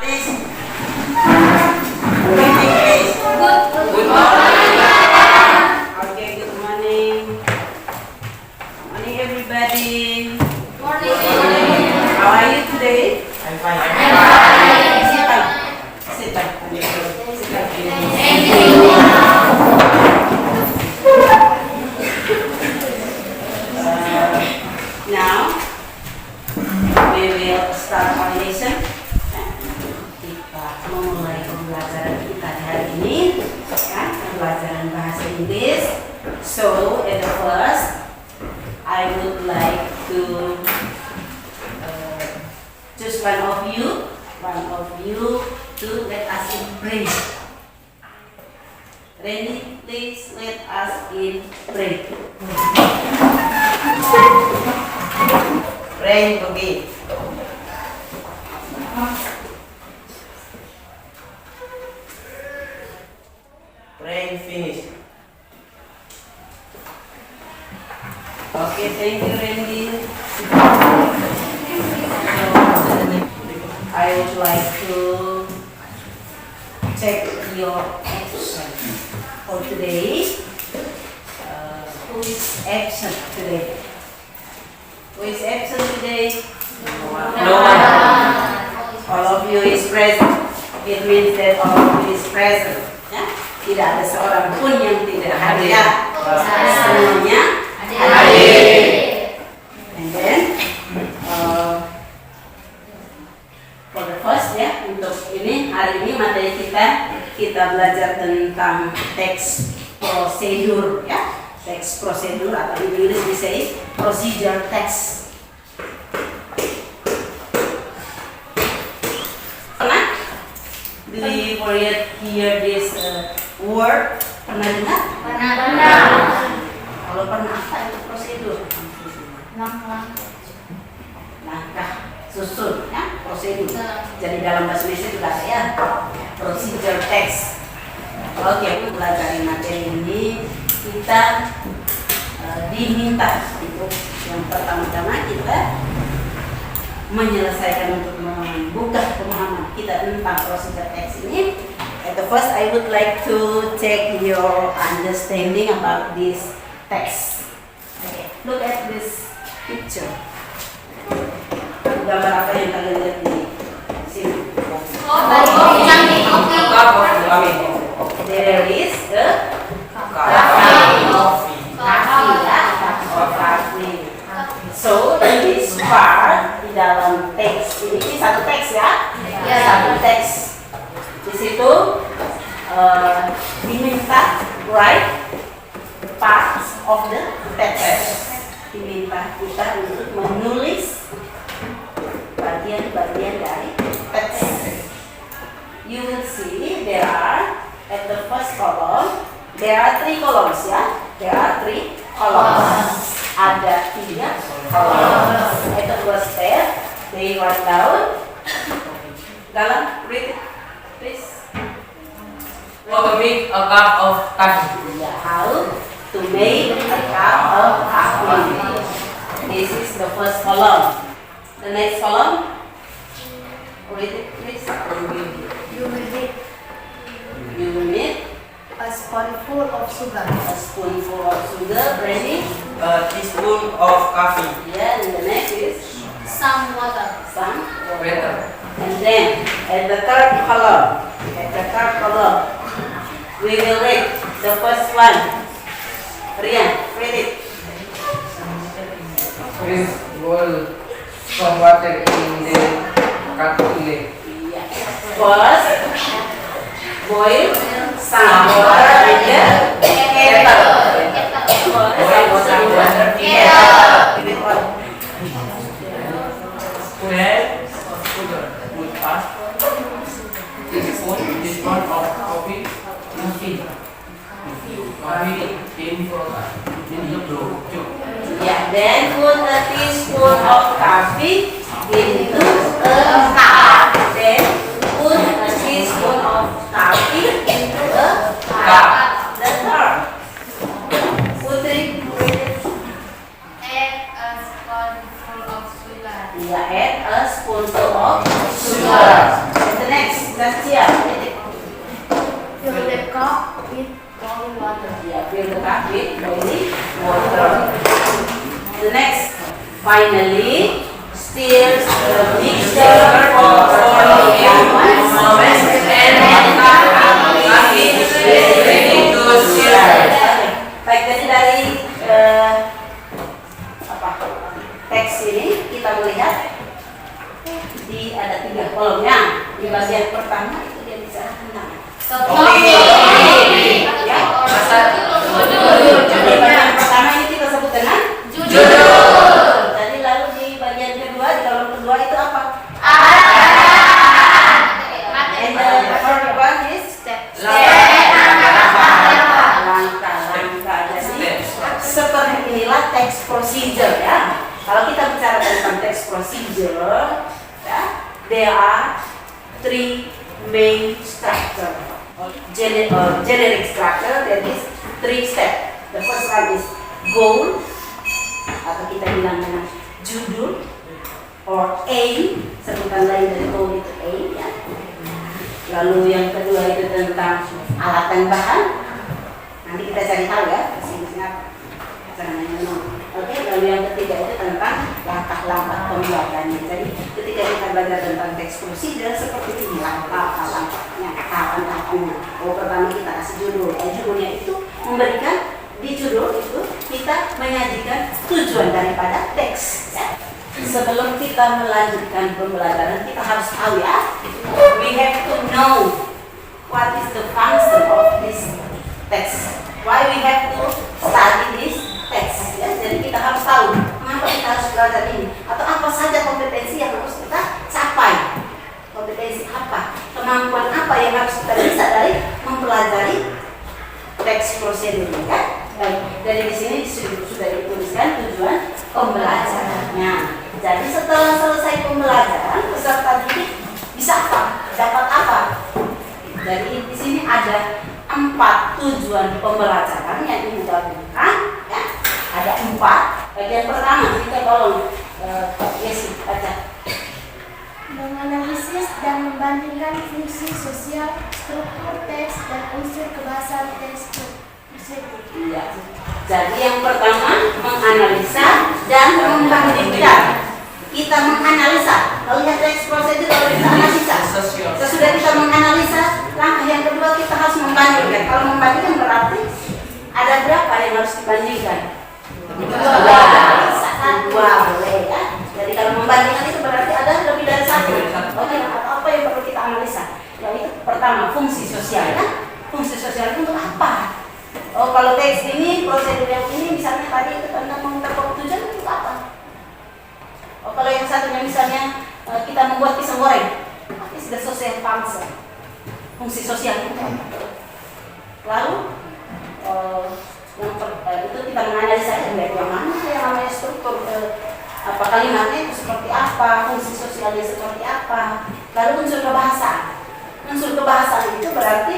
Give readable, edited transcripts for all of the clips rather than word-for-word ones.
please. Good evening, please. Good morning. Okay, good morning. Morning, everybody. How are you today? I'm fine. Sit down. Sit down. Now we will start our lesson. Kita memulai pembelajaran kita hari ini, kan? Pembelajaran bahasa Inggris. So at the first, I would like to choose one of you to let us in pray. Randy, please let us in pray. Rain pergi. Rain finish. Okay, thank you, Randy. I would like to check your action for today. Who is absent today? Who is absent today? No one. All of you is present. It means that all of you is present. Ya? Tidak ada seorang pun yang tidak hadir. Semuanya hadir. And then for the first ya, untuk ini hari ini materi kita belajar tentang teks prosedur ya. Teks prosedur atau in English we say procedure text. Pernah? Do you hear this word? Pernah dengar? Pernah. Kalau pernah apa itu prosedur? Langkah susun ya, prosedur. Jadi dalam bahasa Indonesia juga ada ya, procedure text. Oke, belajar materi ini kita diminta untuk yang pertama-tama kita menyelesaikan untuk membuka pemahaman kita tentang procedure text ini. At the first, I would like to check your understanding about this text. Okay, look at this picture. Gambar apa yang kalian lihat di sini? There is the coffee. So in this part di dalam teks ini satu teks ya, satu teks. Di situ diminta write parts of the text. Diminta kita untuk menulis bagian-bagian dari teks. You will see there are at the first column there are 3 columns ya. There are 3 columns. Ada 3 columns. At the first step they write down. Galang, read it, please. How to make a cup of coffee. Yeah, how to make a cup of coffee. This is the first column. The next column, read it, please. You will need A spoonful of sugar. a spoonful of sugar, ready? A teaspoon of coffee. Yeah, and the next is Some water. some water. Water. And then at the third column, we will read the first one. Rian, read it. Please boil some water in the kettle. Yeah. First, boil some water in the kettle. Boil some water in the kettle. Then sugar. Put half teaspoon of coffee. Coffee in the jug. Yeah, then put a teaspoon of coffee into a cup. Then put a teaspoon of coffee into a cup. The third. Put it. Add a spoonful of sugar. Yeah, add a spoonful of sugar. the next. Tasya. Fill the cup with boiling water. Yeah, fill the cup with boiling water. The next. Finally, stir the mixture for 4 moments and cup is ready to serve. Baik, jadi dari teks ini kita melihat ada 3 kolomnya. Di bagian pertama itu dia bicara tentang ya. Di bagian pertama ini kita sebut dengan judul. Jadi lalu di bagian kedua, di kolom kedua itu apa? And the third one is langkah. Jadi seperti inilah teks procedure ya. Kalau kita bicara tentang teks procedure, ya, there are 3 main structure. Generic structure, that is 3 steps. The first one is goal, atau kita bilang dengan judul, or aim, sebutan lain dari goal itu aim ya. Lalu yang kedua itu tentang alat dan bahan. Nanti kita cari tahu ya, masing-masing apa. Oke, lalu yang ketiga itu tentang langkah-langkah pembuatannya. Jadi ketika kita belajar tentang teks procedure seperti ini langkah-langkahnya, tahapan-tahapannya. Pertama kita kasih judul. Judulnya itu memberikan di judul itu kita menyajikan tujuan daripada teks. Ya. Sebelum kita melanjutkan pembelajaran kita harus tahu ya. We have to know what is the function of this text. Why we have to study this text. Ya. Jadi kita harus tahu mengapa kita harus belajar ini atau apa saja kompetensi yang harus kita capai. Kompetensi apa? Kemampuan apa yang harus kita bisa dari mempelajari teks prosedur ya. Baik, dari di sini sudah dituliskan tujuan pembelajarannya. Jadi setelah selesai pembelajaran peserta didik bisa apa? Dapat apa? Jadi di sini ada 4 tujuan pembelajaran yang digabungkan ya. Ada 4. Bagian pertama kita tolong Yesi baca. Menganalisis dan membandingkan fungsi sosial, struktur teks, dan unsur kebahasaan teks tersebut. Iya. Jadi yang pertama menganalisa dan membandingkan. Kita menganalisa. Kalau lihat teks prosedur kalau kita analisa. Sesudah kita menganalisa, langkah yang kedua kita harus membandingkan. Kalau membandingkan berarti ada berapa yang harus dibandingkan? Dua boleh ya. Jadi kalau membandingkan itu berarti ada lebih dari 1. Oke, apa yang perlu kita analisa? Yaitu pertama fungsi sosial ya. Fungsi sosial itu untuk apa? Oh, kalau teks ini prosedur yang ini misalnya tadi itu tentang mengungkapkan tujuan itu apa? Oh, kalau yang satunya misalnya kita membuat pisang goreng, what is the social function? Fungsi sosial itu apa? Lalu itu kita menganalisa yang mana yang namanya struktur apa kalimatnya itu seperti apa, fungsi sosialnya seperti apa. Lalu unsur kebahasaan. Unsur kebahasaan itu berarti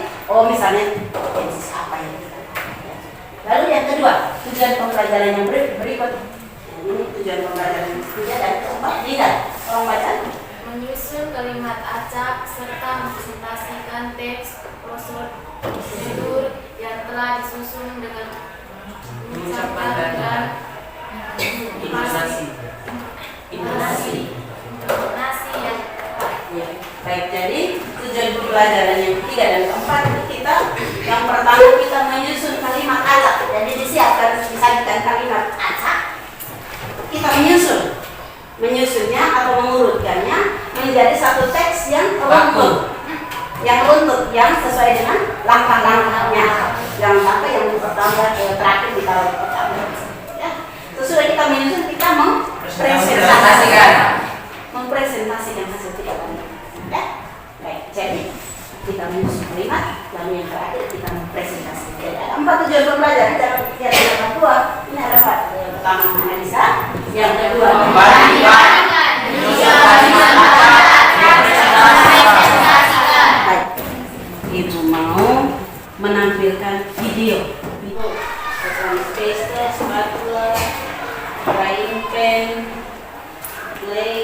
misalnya tensis apa yang kita. Lalu yang kedua, tujuan pembelajaran yang berikut. Ini tujuan pembelajaran yang ketiga dan keempat. Tidak, tolong baca. Menyusun kalimat acak serta mempresentasikan teks prosedur yang telah disusun dengan mengucapkan dan intonasi yang tepat. Ya. Baik, jadi tujuan pembelajaran yang ketiga dan keempat itu kita yang pertama kita menyusun kalimat acak. Jadi disiapkan disajikan kalimat acak. Kita menyusunnya atau mengurutkannya menjadi satu teks yang runtut, yang sesuai dengan langkah-langkahnya. Jangan sampai yang pertama terakhir di tahun pertama. Ya. Sesudah kita menyusun, kita mempresentasikan hasil kita tadi. Ya. Baik, jadi kita menyusun kalimat, lalu yang terakhir kita mempresentasikan. Ada 4 tujuan pembelajaran dalam kegiatan 2. Ini ada 4. Yang pertama menganalisa, yang kedua membandingkan, Ibu mau menampilkan video. Paste, spatula, frying pan, plate.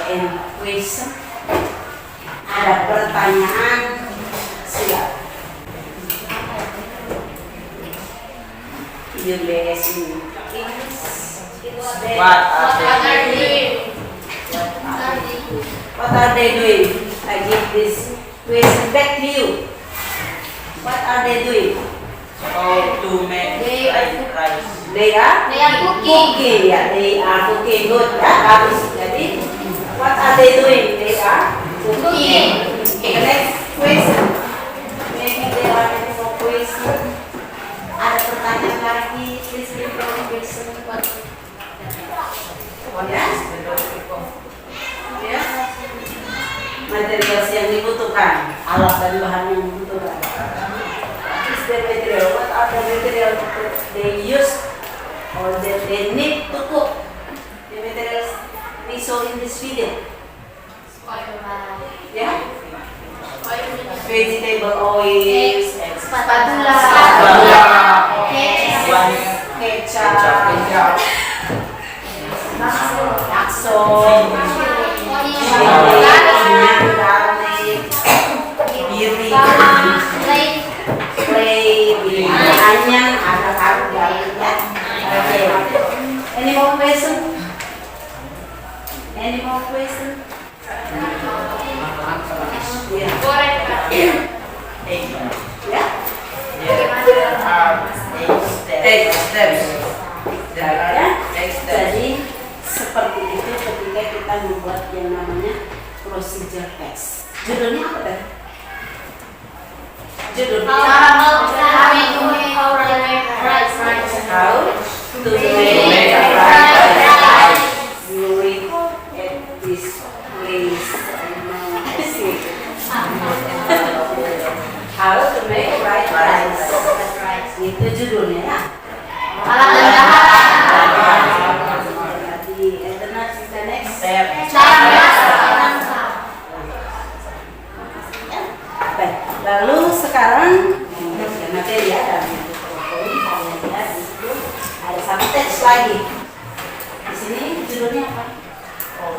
and question. Ada pertanyaan, silakan. You listen. What are they doing? What are they doing? I give this question back to you. What are they doing? How to make fried rice? They are cooking. Ya, they are cooking. Good. Ya, bagus. Jadi, what are they doing? They are cooking. Okay, next question. Maybe there are any more question. Ada pertanyaan lagi? Please give me question. Ya. Materials yang dibutuhkan, alat dan bahan yang dibutuhkan. Is the material? What are the material they use or that they need to cook? The materials we saw in this video. Yeah. Vegetable oils, Spatula. kecap, bakso, garlic, biri, onion, ada karut garlic ya. Okay. Any more question? Any more question? Yeah. Yeah. Eight steps. Ya. Jadi seperti itu ketika kita membuat yang namanya procedure text. Judulnya apa tadi? Judulnya How to make fried rice. How to make rice. You read at this place. How to make fried rice. Itu judulnya ya. The next step. Baik, lalu sekarang materi ya dalam PowerPoint kalian lihat di situ ada satu teks lagi. Di sini judulnya apa?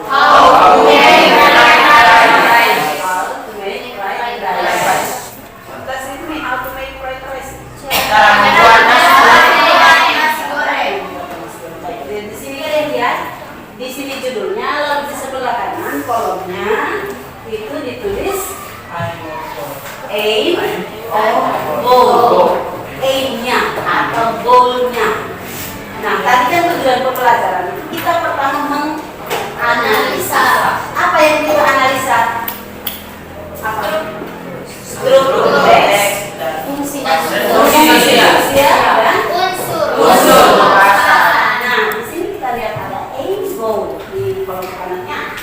How to make fried rice. How to make fried rice. What does it mean? How to make fried rice? Cara membuat Nasi goreng. Baik, di sini kalian lihat. Di sini judulnya, lalu di sebelah kanan kolomnya itu ditulis aim or goal. Aim-nya atau goal-nya. Nah, tadi kan tujuan pembelajaran itu kita pertama menganalisa. Apa yang kita analisa? Apa? Struktur teks, fungsi dan Unsur. Nah, di sini kita lihat ada aim goal di kolom kanannya.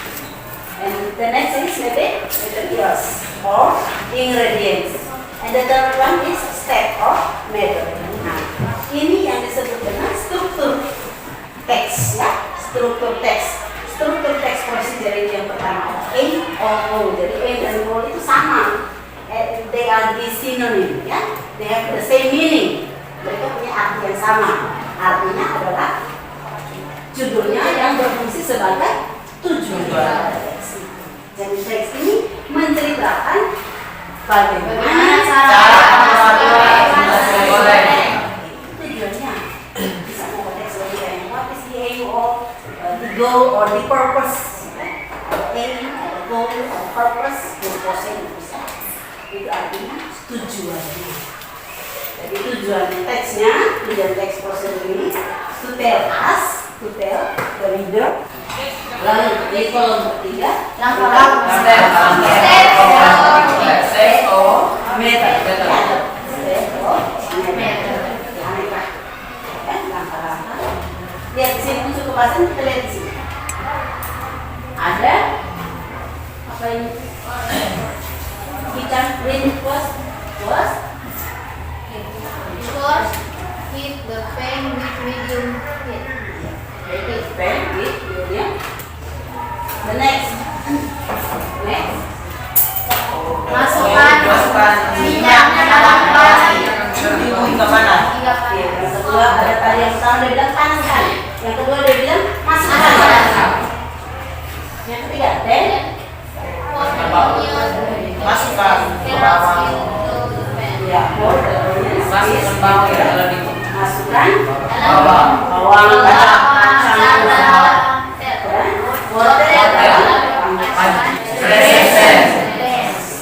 And the next is materials or ingredients. And the third one is step or method. Nah, ini yang disebut dengan struktur teks ya. Struktur teks. Struktur teks procedure itu yang pertama aim or goal. Jadi aim dan goal itu sama. They are the synonym ya. They have the same meaning. Mereka punya arti yang sama. Artinya adalah judulnya yang berfungsi sebagai tujuan. Jadi teks ini menceritakan bagaimana cara nasi goreng. tujuannya. Bisa mau teks lagi kayak what is the aim of the goal or the purpose. Aim, goal, or purpose, purpose bisa. Itu artinya tujuannya. Jadi tujuan teksnya, tujuan teks prosedur ini to tell us, to tell the reader. Lalu di kolom ketiga Step or method. Step or method. Langkah-langkah. Lihat di sini unsur kebasan, kita lihat di sini. Ada apa ini? Kita print first. First, heat the pan with medium heat. Heat pan with medium. The next. Masukkan minyak ke dalam pan. Dibuang ke mana? Hingga Oke, panas. yang kedua ada tadi yang pertama dia bilang panaskan. Yang kedua dia bilang masukkan. Yang ketiga Bawang, kacang,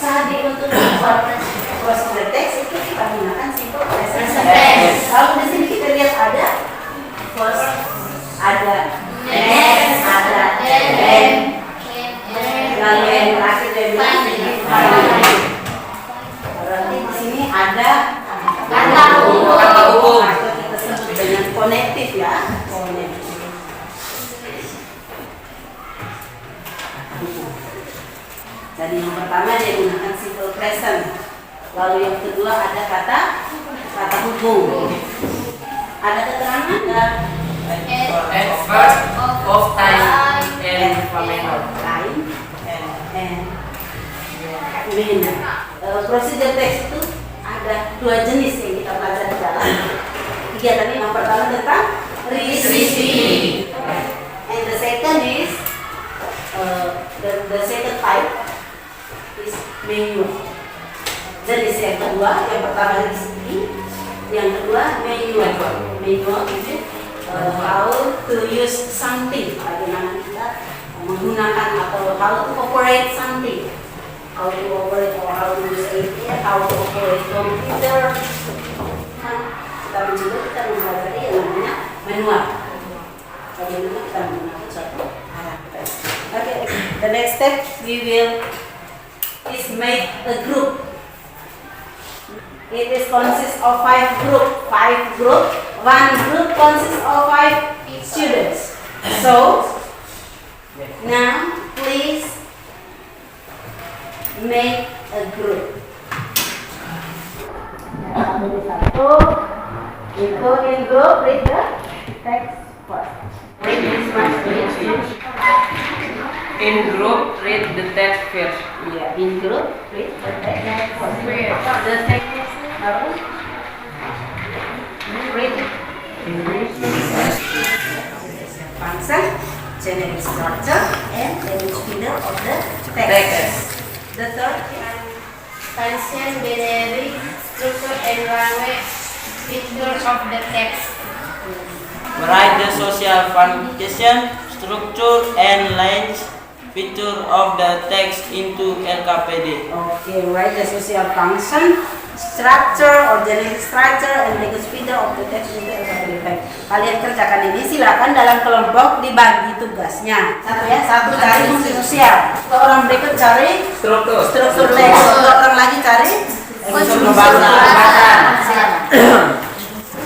tadi untuk membuat prosedur teks itu kita gunakan simple present tense. Kalau di sini kita lihat ada first, ada next, ada then, lalu yang terakhir dia bilang berarti di sini ada kata hukum atau kita sebut dengan konektif ya, konektif. Jadi yang pertama dia gunakan simple present. Lalu yang kedua ada kata hubung. Ada keterangan enggak? At first of time and manner. Time and manner. Prosedur teks itu ada dua jenis yang kita pelajari di dalam. Tiga tadi, yang pertama tentang receiving, and the second is the second type is menu. Jenis yang kedua, yang pertama receiving, yang kedua menu. Menu itu how to use something, bagaimana kita menggunakan atau how to operate something, how to operate or how to use ATM, how to operate computer. Kita mempelajari yang namanya manual. Bagaimana kita menggunakan suatu alat. Okay, the next step we will is make a group. It is consists of 5 group. One group consists of 5 students. So now please make a group. We go in group. Read the text first. Read this one. In group, read the text first. Yeah, in group. Read the text first. The text. Read it. Function, generic structure, and language feeder of the text. The third Function, generic, structure, and language feature of the text. Write the social function, structure, and language feature of the text into LKPD. Okay, write the social function, structure or generic structure, and language feeder of the text into LKPD. Kalian kerjakan ini, silakan dalam kelompok dibagi tugasnya. Satu ya, satu cari fungsi sosial. Orang berikut cari struktur teks. Orang lagi cari fungsi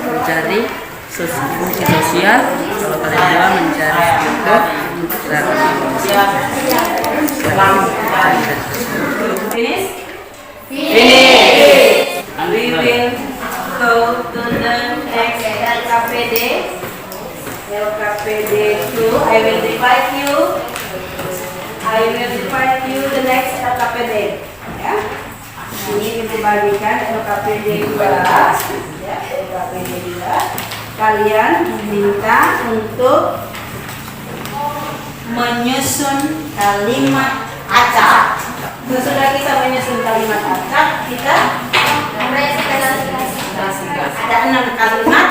Mencari fungsi sosial. Kalau kalian dua mencari struktur. Finish? Finish. We will go to the next LKPD. LKPD 2. I will divide you the next LKPD. Ya. Ini dibagikan LKPD 2. Ya, LKPD 2. Kalian diminta untuk menyusun kalimat acak. Sesudah kita menyusun kalimat acak, kita ada 6 kalimat.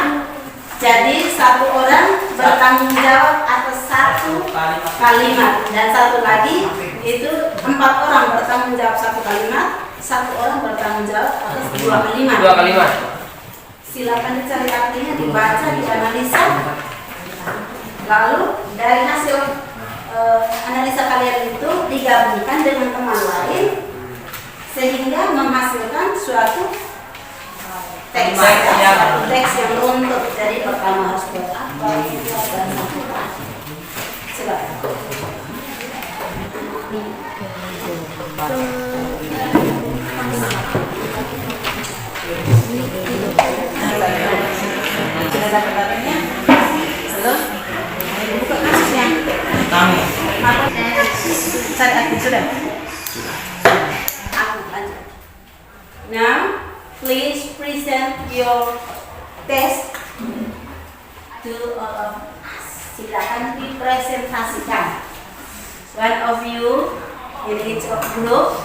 Jadi satu orang bertanggung jawab atas satu kalimat, dan satu lagi itu 4 orang bertanggung jawab satu kalimat, satu orang bertanggung jawab atas 2 kalimat. 2 kalimat. Silakan dicari artinya, dibaca, dianalisa. Lalu dari hasil analisa kalian itu digabungkan dengan teman lain sehingga menghasilkan suatu teks yang runtuh. Jadi pertama harus buat apa, dan apa. Silakan. Sudah dapat datanya? Belum? Buka kasusnya. Kami. Cari aktif sudah. Aku lanjut. Now, please present your test to all of us. Silakan dipresentasikan. One of you in each of group,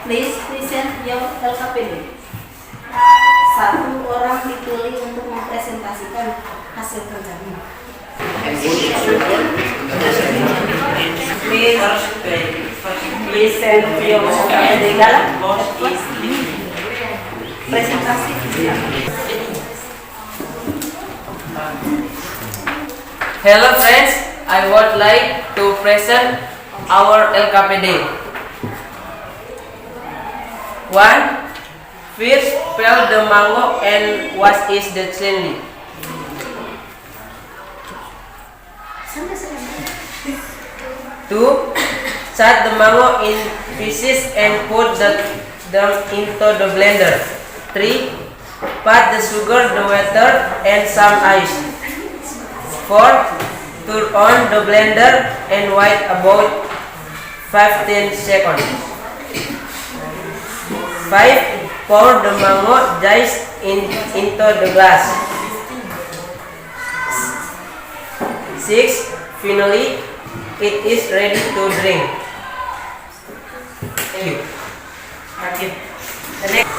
please present your LKPD. Satu orang dipilih untuk mempresentasikan hasil kerjanya. Listen to your presentasi. Hello friends, I would like to present our LKPD. 1. First, peel the mango and what is the chili? 2. Cut the mango in pieces and put them into the blender. 3. Put the sugar, the water, and some ice. 4. Turn on the blender and wait about 15 seconds. 5. Pour the mango juice into the glass. 6. Finally, it is ready to drink. Thank you. The next.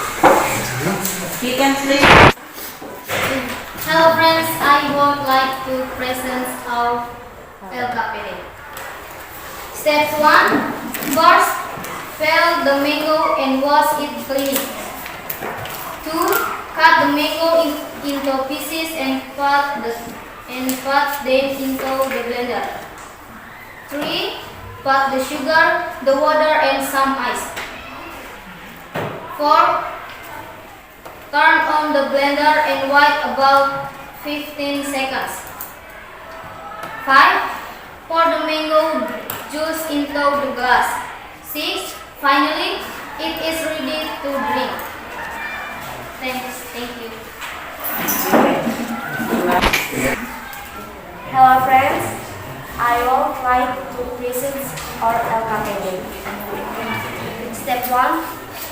You can please. Hello friends, I would like to present our LKPD. Step 1. First, peel the mango and wash it clean. 2. Cut the mango into pieces and put them into the blender. 3. Put the sugar, the water, and some ice. 4. Turn on the blender and wait about 15 seconds. 5. Pour the mango juice into the glass. 6. Finally, it is ready to drink. Thank you. Hello friends, I would like to present our LKPD. Step 1.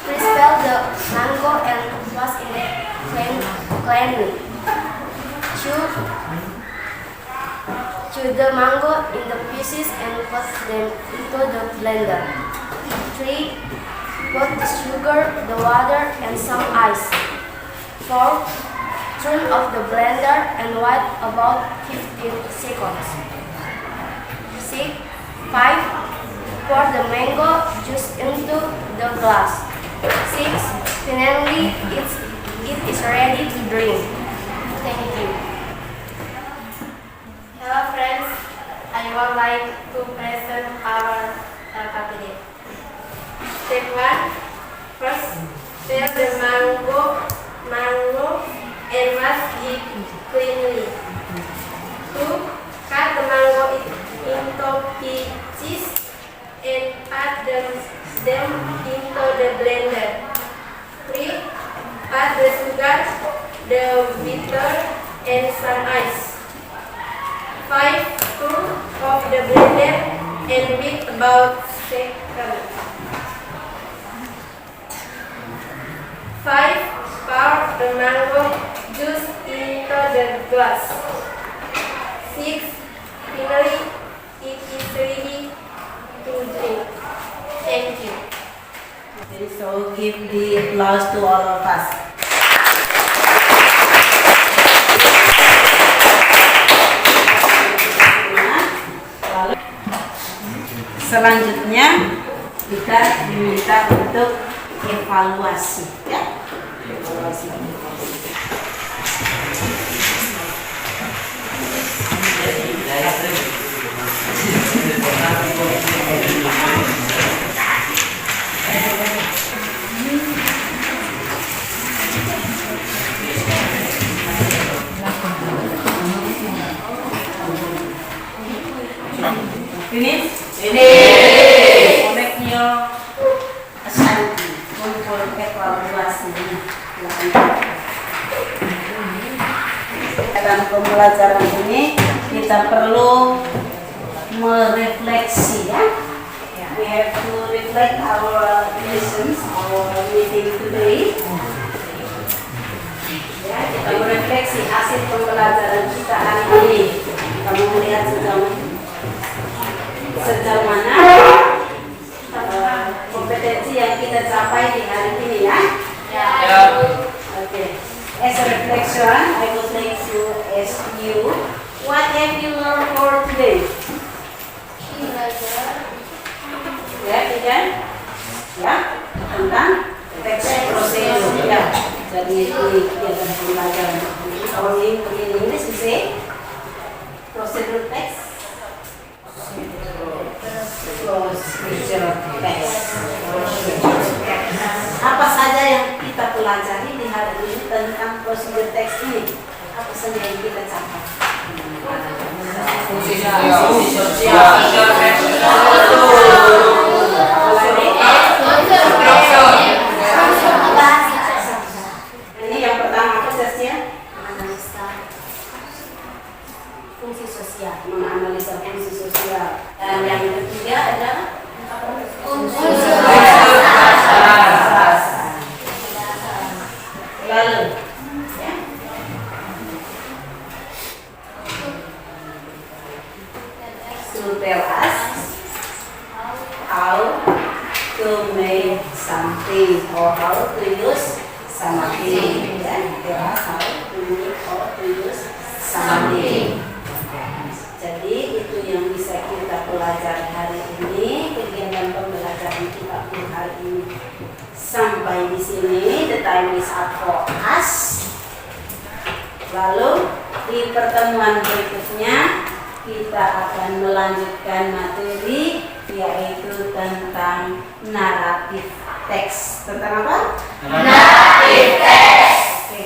Please peel the mango and wash it cleanly. Chew the mango in the pieces and put them into the blender. 3. Put the sugar, the water, and some ice. 4. Turn off the blender and wait about 15 seconds. 5. Pour the mango juice into the glass. 6. Finally, it is ready to drink. Thank you. Hello friends, I would like to present our LKPD. Step 1. First, peel the mango and wash it cleanly. 2. Cut the mango into pieces and put them into the blender. 3. Put the sugar, the water, and some ice. 5. Turn off the blender and wait about seconds. 5. Pour the mango juice into the glass. 6. Finally, it is ready to drink. Thank you. Okay, so give the applause to all of us. Lalu selanjutnya kita diminta untuk evaluasi, ya. Evaluasi. Finish? Finish. Koneknya asanti kumpul evaluasinya. Dalam pembelajaran ini kita perlu merefleksi, ya. We have to reflect our lessons, our meeting today. Ya, kita merefleksi hasil pembelajaran kita hari ini. Kamu melihat sejauh mana kompetensi yang kita capai di hari ini, ya. Ya. Oke. As a reflection, I would like to ask you, what have you learned for today? Ya, tidak? Ya, tentang teks prosedur. Ya, jadi ini kegiatan pembelajaran. Kalau in English we say prosedur text. Prosedur text. Apa saja yang kita pelajari di hari ini tentang prosedur teks ini? Apa saja yang kita capai? Fungsi sosial. Ini yang pertama apa saja? Fungsi sosial. Menganalisa fungsi sosial. Dan yang ketiga adalah lalu ya. To tell us how to make something or how to use something. Dan tell us how to make or to use something. Jadi itu yang bisa kita pelajari hari ini, kegiatan pembelajaran kita pun hari ini. Sampai di sini, the time is up for us. Lalu di pertemuan berikutnya kita akan melanjutkan materi yaitu tentang naratif teks. Tentang apa? Naratif teks. Oke.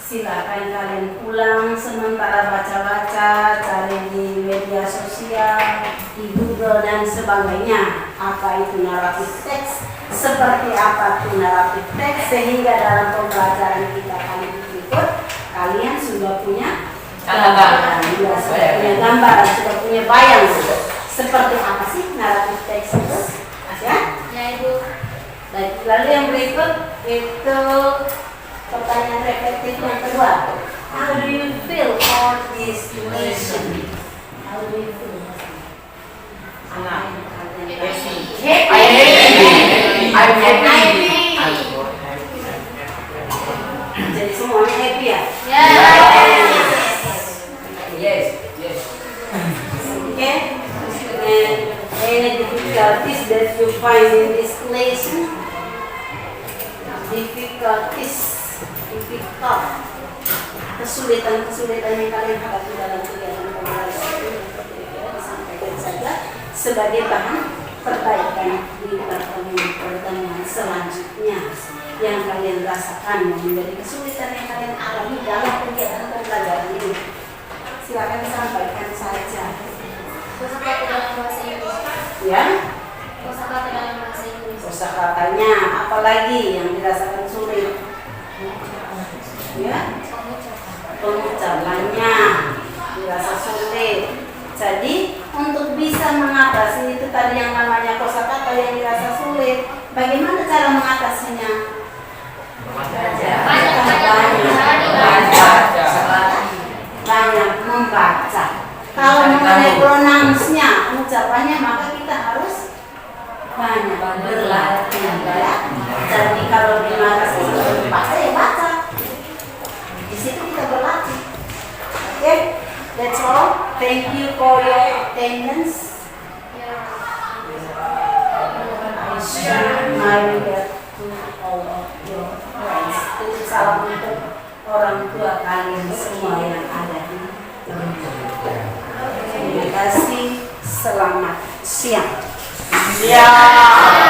Silakan kalian pulang sementara baca-baca, cari di media sosial, di Google dan sebagainya. Apa itu naratif teks? Seperti apa itu naratif teks? Sehingga dalam pembelajaran kita kali berikut, kalian sudah punya gambaran, sudah punya gambaran, sudah punya bayang seperti apa sih naratif teks itu? Ya? Ya, Ibu. Baik, lalu yang berikut itu pertanyaan reflektif yang kedua. How do you feel for this lesson? How do you feel? Jadi semuanya happy ya? Yes. Okay. And any difficulties that you find in this lesson? Kesulitan yang kalian hadapi dalam kegiatan pembelajaran ini disampaikan saja sebagai bahan perbaikan di pertemuan selanjutnya yang kalian rasakan yang menjadi kesulitan yang kalian alami dalam kegiatan pembelajaran ini. Silakan sampaikan saja. Kosakata dalam bahasa Inggris. Ya, Kosakata dalam bahasa Inggris. kosakatanya apalagi yang dirasakan sulit? Ya, pengucapannya dirasa sulit. Jadi untuk bisa mengatasi itu tadi yang namanya kosakata yang dirasa sulit, bagaimana cara mengatasinya? Banyak membaca. Kalau mengenai pronounce-nya, ucapannya, maka kita harus banyak berlatih. Ya. Jadi kalau di markas itu baca ya baca. Di situ kita berlatih. Oke, that's all. Thank you for your attendance. I share my regard to all of your friends. Itu salam untuk orang tua kalian semua yang ada di tempat. Terima kasih. Selamat siang. Siap.